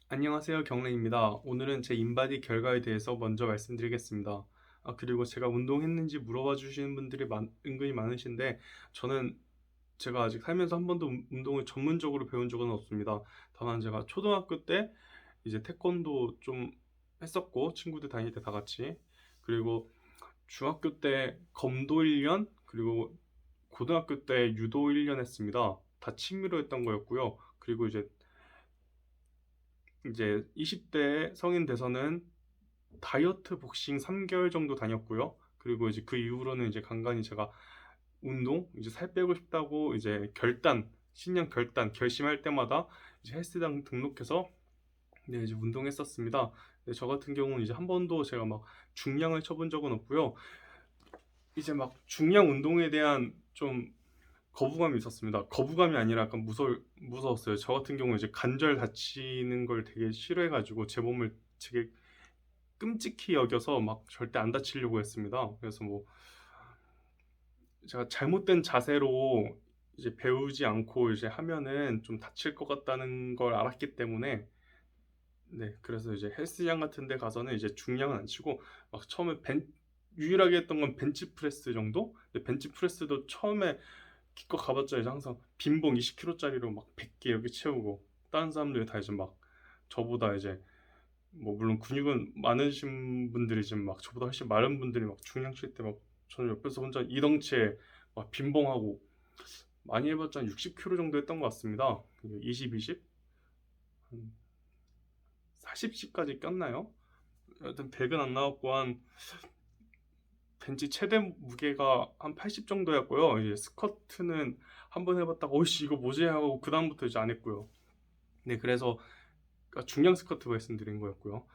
안녕하세요, 경래입니다. 오늘은 제 인바디 결과에 대해서 먼저 말씀드리겠습니다. 그리고 제가 운동했는지 물어봐 주시는 분들이 은근히 많으신데, 저는 제가 아직 살면서 한 번도 운동을 전문적으로 배운 적은 없습니다. 다만 제가 초등학교 때 이제 태권도 좀 했었고, 친구들 다닐 때 다 같이. 그리고 중학교 때 검도 1년, 그리고 고등학교 때 유도 1년 했습니다. 다 취미로 했던 거였고요. 그리고 이제 20대 성인 돼서는 다이어트 복싱 3개월 정도 다녔고요. 그리고 이제 그 이후로는 이제 간간히 제가 운동, 이제 살 빼고 싶다고 이제 신년 결심할 때마다 이제 헬스장 등록해서 네, 이제 운동했었습니다. 네, 저 같은 경우는 이제 한 번도 제가 막 중량을 쳐본 적은 없고요. 이제 막 중량 운동에 대한 좀 거부감이 있었습니다. 거부감이 아니라 약간 무서웠어요. 저 같은 경우는 이제 관절 다치는 걸 되게 싫어해가지고 제 몸을 되게 끔찍히 여겨서 막 절대 안 다치려고 했습니다. 그래서 뭐 제가 잘못된 자세로 이제 배우지 않고 이제 하면은 좀 다칠 것 같다는 걸 알았기 때문에 네, 그래서 이제 헬스장 같은 데 가서는 이제 중량은 안 치고 막 처음에 유일하게 했던 건 벤치프레스 정도? 근데 벤치프레스도 처음에 기껏 가봤자 이제 항상 빈봉 20kg짜리로 막 100개 이렇게 채우고 다른 사람들이 다 이제 막 저보다 이제 뭐 물론 근육은 많으신 분들이지만 막 저보다 훨씬 마른 분들이 막 중량 칠 때 막 저는 옆에서 혼자 이 덩치에 막 빈봉하고 많이 해봤자 한 60kg 정도 했던 것 같습니다. 20, 20, 한 40씩까지 꼈나요? 여튼 100은 안 나왔고 한 벤치 최대 무게가 한 80 정도였고요. 이제 스쿼트는 한 번 해봤다가 어이씨 이거 뭐지 하고 그 다음부터 이제 안 했고요. 네, 그래서 중량 스쿼트 말씀드린 거였고요.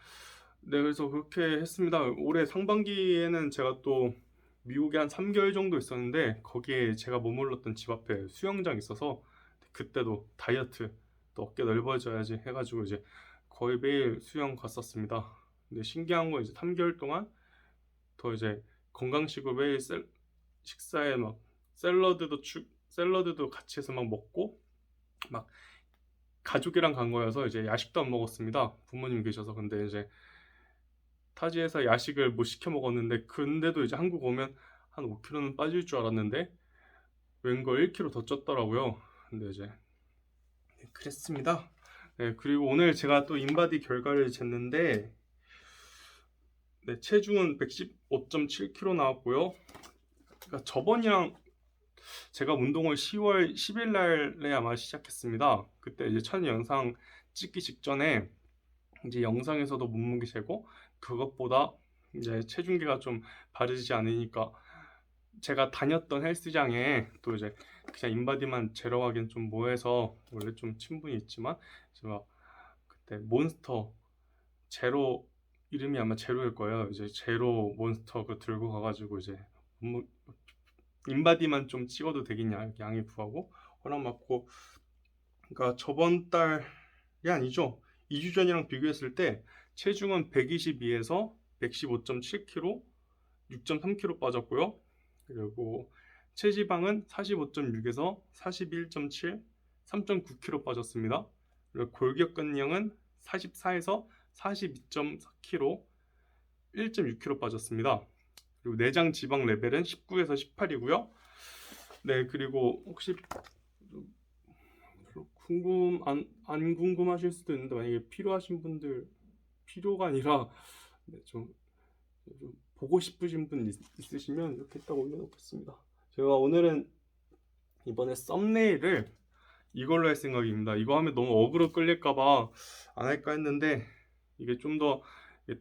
네, 그래서 그렇게 했습니다. 올해 상반기에는 제가 또 미국에 한 3개월 정도 있었는데 거기에 제가 머물렀던 집 앞에 수영장이 있어서 그때도 다이어트 또 어깨 넓어져야지 해가지고 이제 거의 매일 수영 갔었습니다. 근데 신기한 건 이제 3개월 동안 더 이제 건강식으로 매일 식사에 막 샐러드도 같이 해서 막 먹고 막 가족이랑 간 거여서 이제 야식도 안 먹었습니다. 부모님 계셔서. 근데 이제 타지에서 야식을 못 시켜 먹었는데 근데도 이제 한국 오면 한 5kg는 빠질 줄 알았는데 웬걸 1kg 더 쪘더라고요. 근데 이제 그랬습니다. 네, 그리고 오늘 제가 또 인바디 결과를 쟀는데 네, 체중은 115.7kg 나왔고요. 그러니까 저번이랑 제가 운동을 10월 10일 날에 아마 시작했습니다. 그때 이제 첫 영상 찍기 직전에 이제 영상에서도 몸무게 재고 그것보다 이제 체중계가 좀 바르지 않으니까 제가 다녔던 헬스장에 또 이제 그냥 인바디만 재러 가긴 좀 뭐해서 원래 좀 친분이 있지만 제가 그때 몬스터 제로 이름이 아마 제로일 거예요. 이제 제로 몬스터 그 들고 가가지고 이제 인바디만 좀 찍어도 되겠냐 양해 구하고 허락 받고 그러니까 저번 달이 아니죠. 2주 전이랑 비교했을 때 체중은 122에서 115.7kg, 6.3kg 빠졌고요. 그리고 체지방은 45.6에서 41.7, 3.9kg 빠졌습니다. 그리고 골격근량은 44에서 42.4kg, 1.6kg 빠졌습니다. 그리고 내장 지방 레벨은 19에서 18이고요. 네, 그리고 혹시 안 궁금하실 수도 있는데 만약에 필요하신 분들 필요가 아니라 네, 좀 보고 싶으신 분 있으시면 이렇게 딱 올려놓겠습니다. 제가 오늘은 이번에 썸네일을 이걸로 할 생각입니다. 이거 하면 너무 어그로 끌릴까봐 안 할까 했는데 이게 좀 더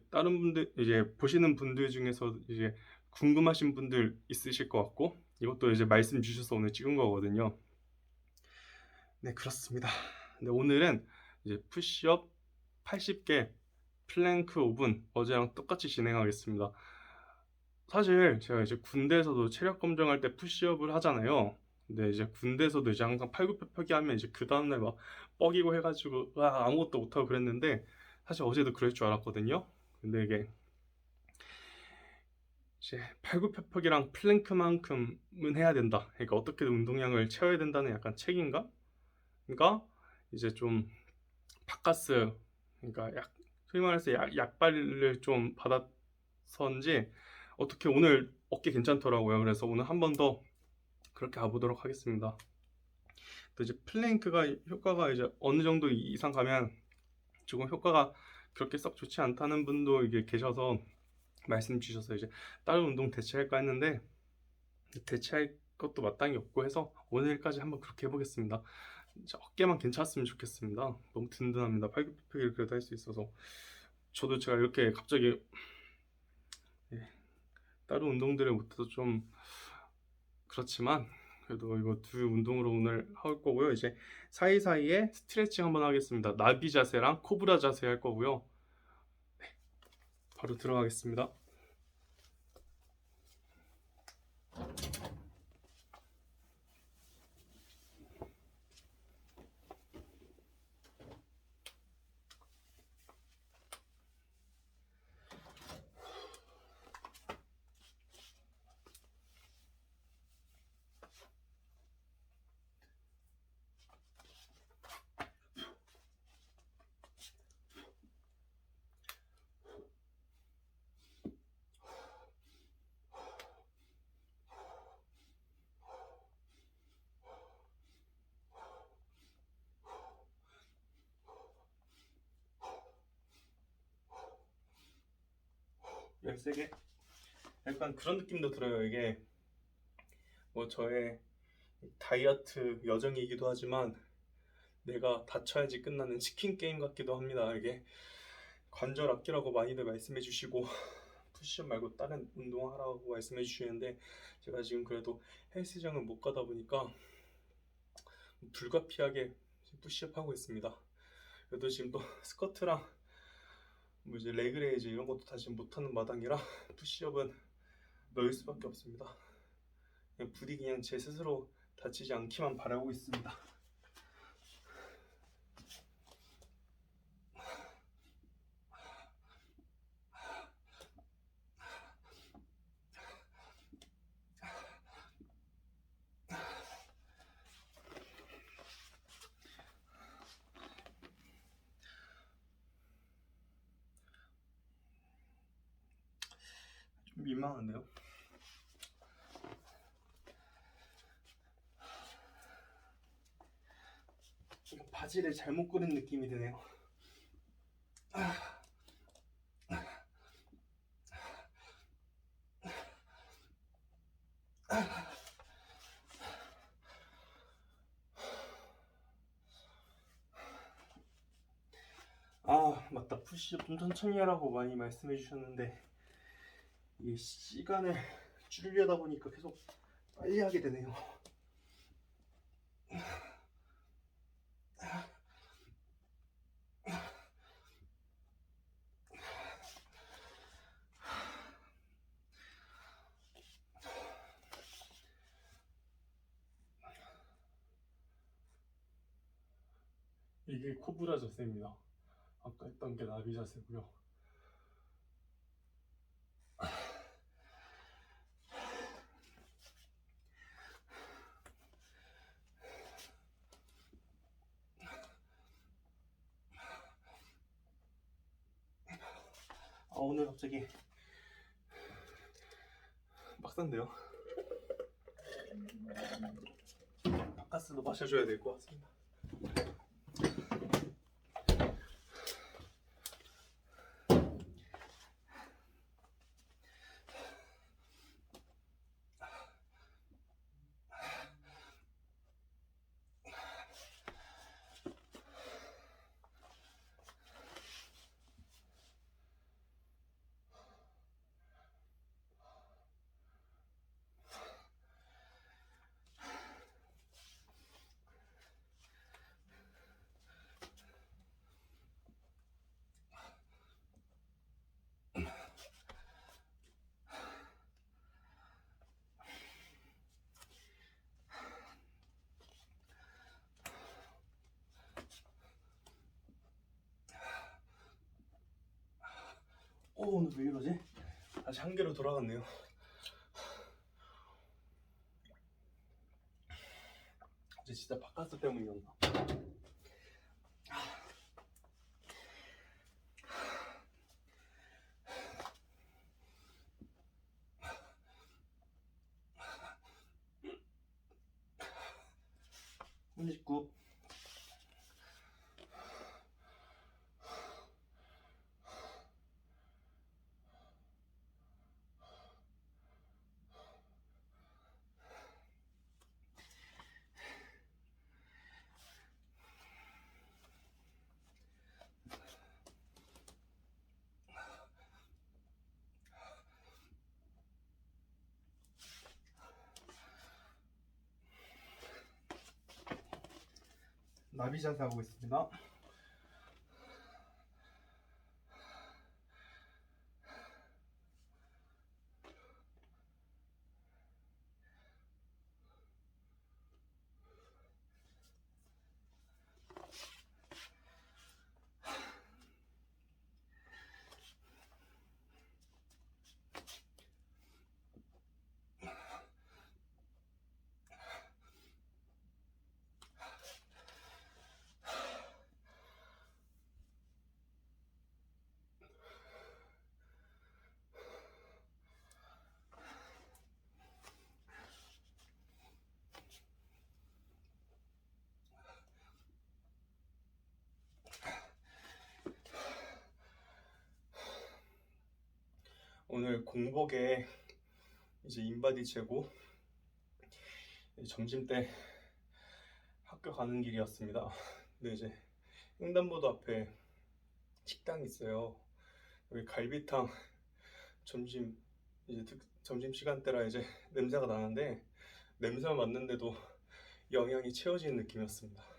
다른 분들 이제 보시는 분들 중에서 이제 궁금하신 분들 있으실 것 같고 이것도 이제 말씀 주셔서 오늘 찍은 거거든요. 네, 그렇습니다. 네, 오늘은 이제 푸시업 80개, 플랭크 5분 어제랑 똑같이 진행하겠습니다. 사실 제가 이제 군대에서도 체력 검정할 때 푸시업을 하잖아요. 근데 이제 군대에서도 이제 항상 팔굽혀펴기 하면 이제 그 다음날 막 뻐기고 해가지고 아무것도 못하고 그랬는데 사실 어제도 그럴 줄 알았거든요. 근데 이게 이제 팔굽혀펴기랑 플랭크만큼은 해야 된다. 그러니까 어떻게든 운동량을 채워야 된다는 약간 책임감? 그러니까 이제 좀 바카스 그러니까 소위 말해서 약발을 좀 받아서인지 어떻게 오늘 어깨 괜찮더라고요. 그래서 오늘 한 번 더 그렇게 가보도록 하겠습니다. 또 이제 플랭크가 효과가 이제 어느 정도 이상 가면 조금 효과가 그렇게 썩 좋지 않다는 분도 이게 계셔서 말씀 주셔서 이제 다른 운동 대체할까 했는데 대체할 것도 마땅히 없고 해서 오늘까지 한번 그렇게 해보겠습니다. 어깨만 괜찮았으면 좋겠습니다. 너무 든든합니다. 팔굽혀펴기를 그래도 할 수 있어서. 저도 제가 이렇게 갑자기 다른 운동들을 못해서 좀 그렇지만 그래도 이거 두 운동으로 오늘 할 거고요. 이제 사이사이에 스트레칭 한번 하겠습니다. 나비 자세랑 코브라 자세 할 거고요. 바로 들어가겠습니다. 열세개 약간 그런 느낌도 들어요. 이게 뭐 저의 다이어트 여정이기도 하지만 내가 다쳐야지 끝나는 치킨 게임 같기도 합니다. 이게 관절 아끼라고 많이들 말씀해 주시고 푸시업 말고 다른 운동하라고 말씀해 주시는데 제가 지금 그래도 헬스장을 못 가다 보니까 불가피하게 푸시업 하고 있습니다. 그래도 지금 또 스쿼트랑 뭐 이제 레그레이즈 이런 것도 다시 못하는 마당이라 푸시업은 넣을 수밖에 없습니다. 그냥 부디 그냥 제 스스로 다치지 않기만 바라고 있습니다. 좀 민망한데요? 바지를 잘못 고른 느낌이 드네요. 아 맞다, 푸시업 좀 천천히 하라고 많이 말씀해 주셨는데 이게 시간을 줄이려다 보니까 계속 빨리 하게 되네요. 이게 코브라 자세입니다. 아까 했던 게 나비 자세고요. 오늘 갑자기 빡센데요. 바카스도 마셔줘야 될 것 같습니다. 오늘 왜 이러지? 다시 한 개로 돌아갔네요. 어제 진짜 바카스 때문이었나? 39. 나비 자세 하고 있습니다. 오늘 공복에 이제 인바디 재고 점심 때 학교 가는 길이었습니다. 근데 이제 횡단보도 앞에 식당이 있어요. 여기 갈비탕 점심 시간대라 이제 냄새가 나는데 냄새만 맡는데도 영양이 채워지는 느낌이었습니다.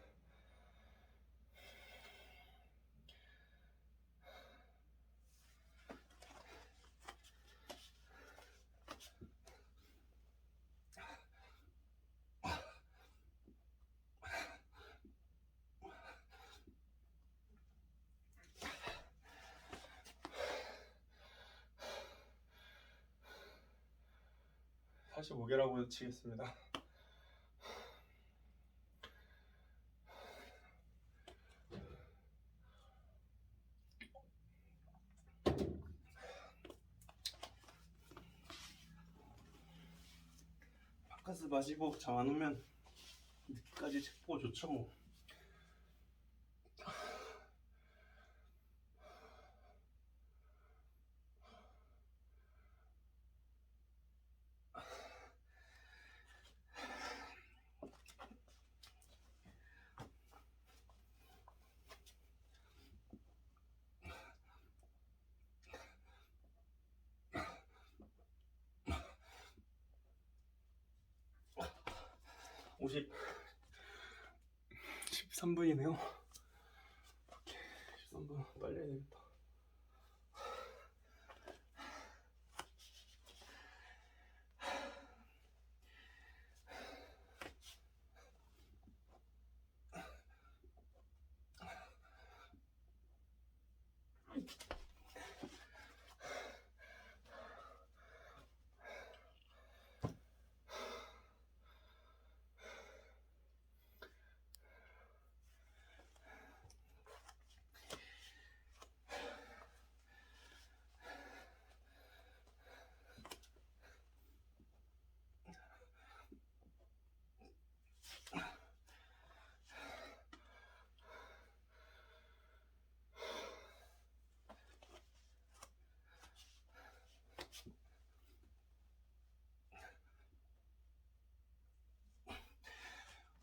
사실 5개라고 치겠습니다. 바카스 마시고 잠 안 오면 늦게까지 책 보고 좋죠 뭐. 오십 13분이네요. 13분 빨리 해야 되겠다.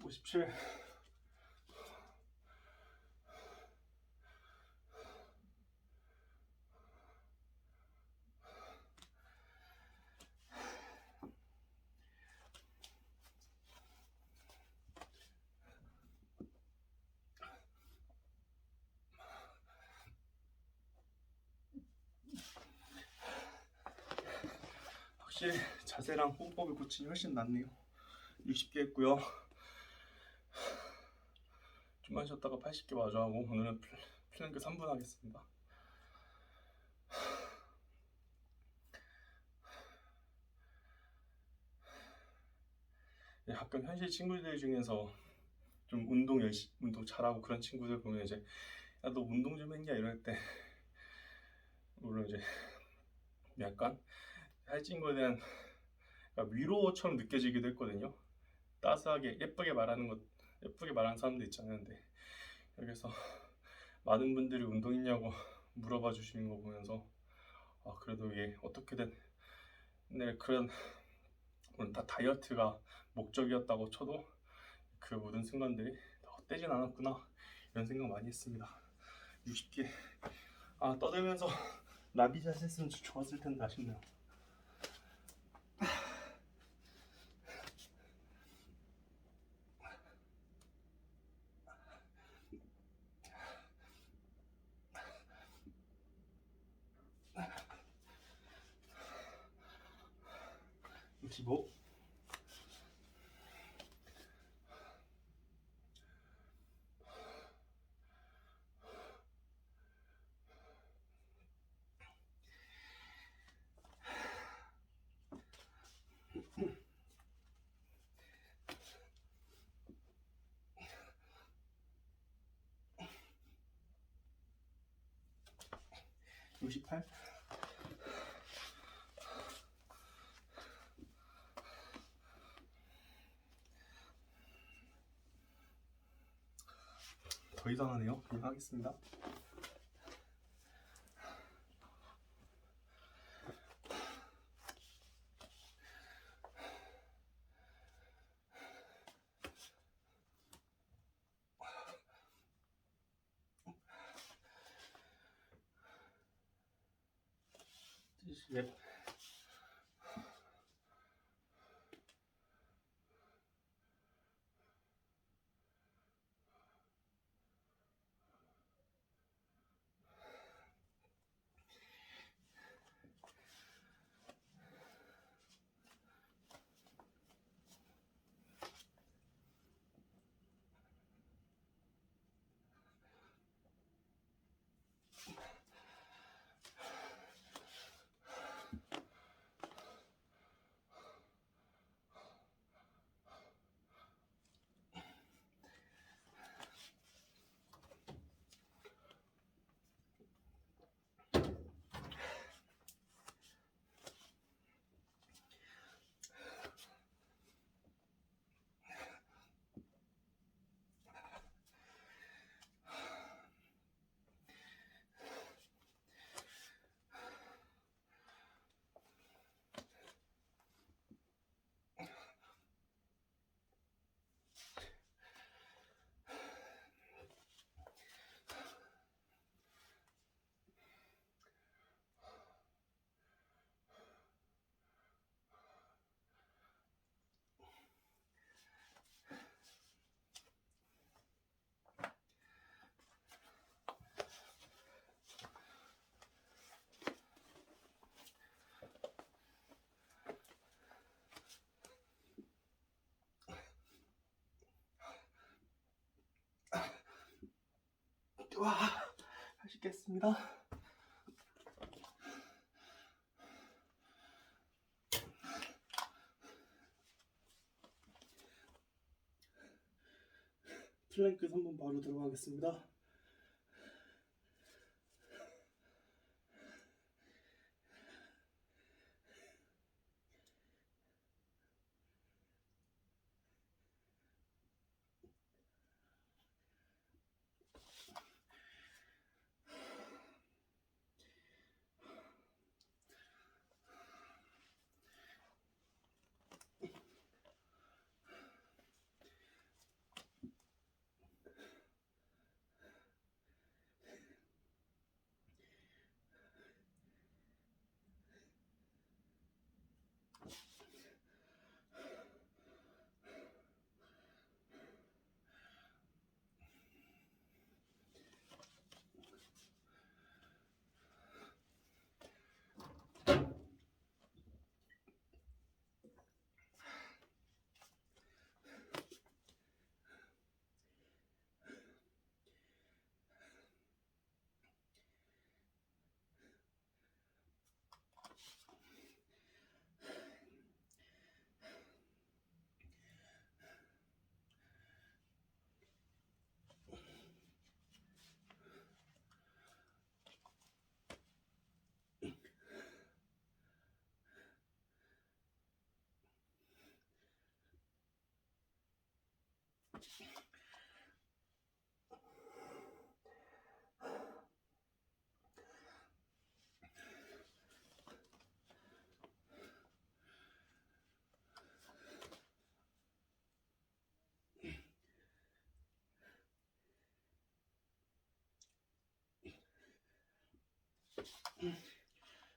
오십칠. 확실히 자세랑 호흡법의 고침이 훨씬 낫네요. 60개 했고요. 좀만 쉬었다가 80개 마저 하고 오늘은 플랭크 3분 하겠습니다. 가끔 현실 친구들 중에서 좀 운동 잘하고 그런 친구들 보면 이제 야 너 운동 좀 했냐 이럴 때 물론 이제 약간 살찐 거에 대한 위로처럼 느껴지기도 했거든요. 따스하게 예쁘게 말하는 것 예쁘게 말하는 사람도 있잖아요. 근데 여기서 많은 분들이 운동했냐고 물어봐 주시는 거 보면서 그래도 이게 어떻게든 그런 물론 다 다이어트가 목적이었다고 쳐도 그 모든 순간들이 다 헛되진 않았구나 이런 생각 많이 했습니다. 60개 떠들면서 나비샷 했으면 좋았을 텐데 아쉽네요. 뭐 68? 더 이상 하네요. 그냥 하겠습니다. 네. 와, 맛있겠습니다. 플랭크 3번 바로 들어가겠습니다.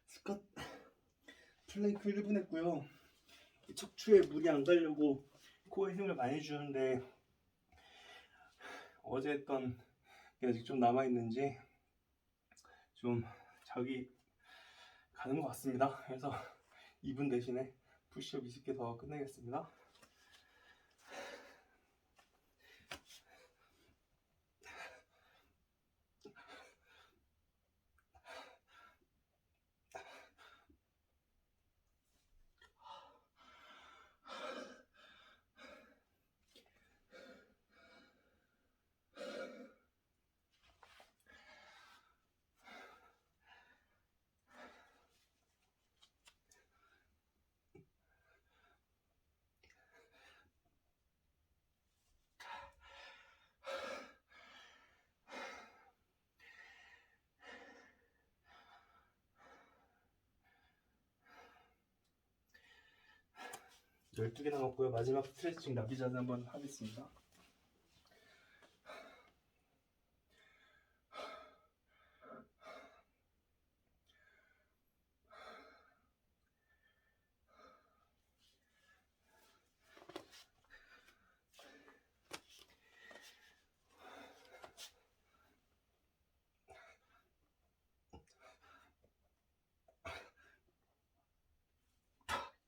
스쿼트 플랭크 1분 했고요. 척추에 물이 안 가려고 코에 힘을 많이 주는데 어제 했던 게 아직 좀 남아있는지 좀 자기 가는 것 같습니다. 그래서 2분 대신에 푸시업 20개 더 끝내겠습니다. (12개) 남았고요. 마지막 스트레칭 나비자세 한번 하겠습니다.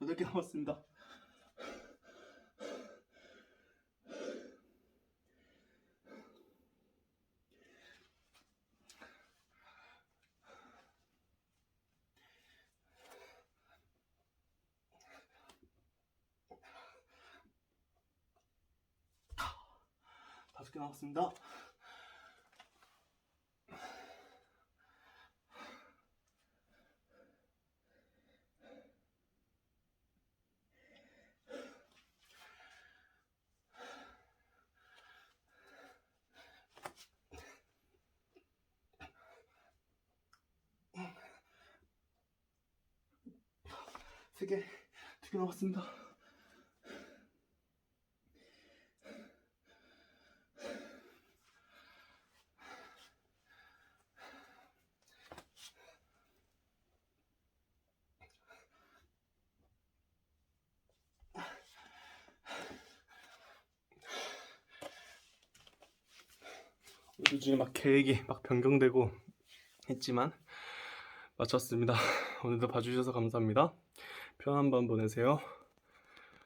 (8개) 남았습니다. (5개) 남았습니다. (3개) (2개) 남았습니다. 요즘에 막 계획이 막 변경되고 했지만 마쳤습니다. 오늘도 봐주셔서 감사합니다. 편한 밤 보내세요.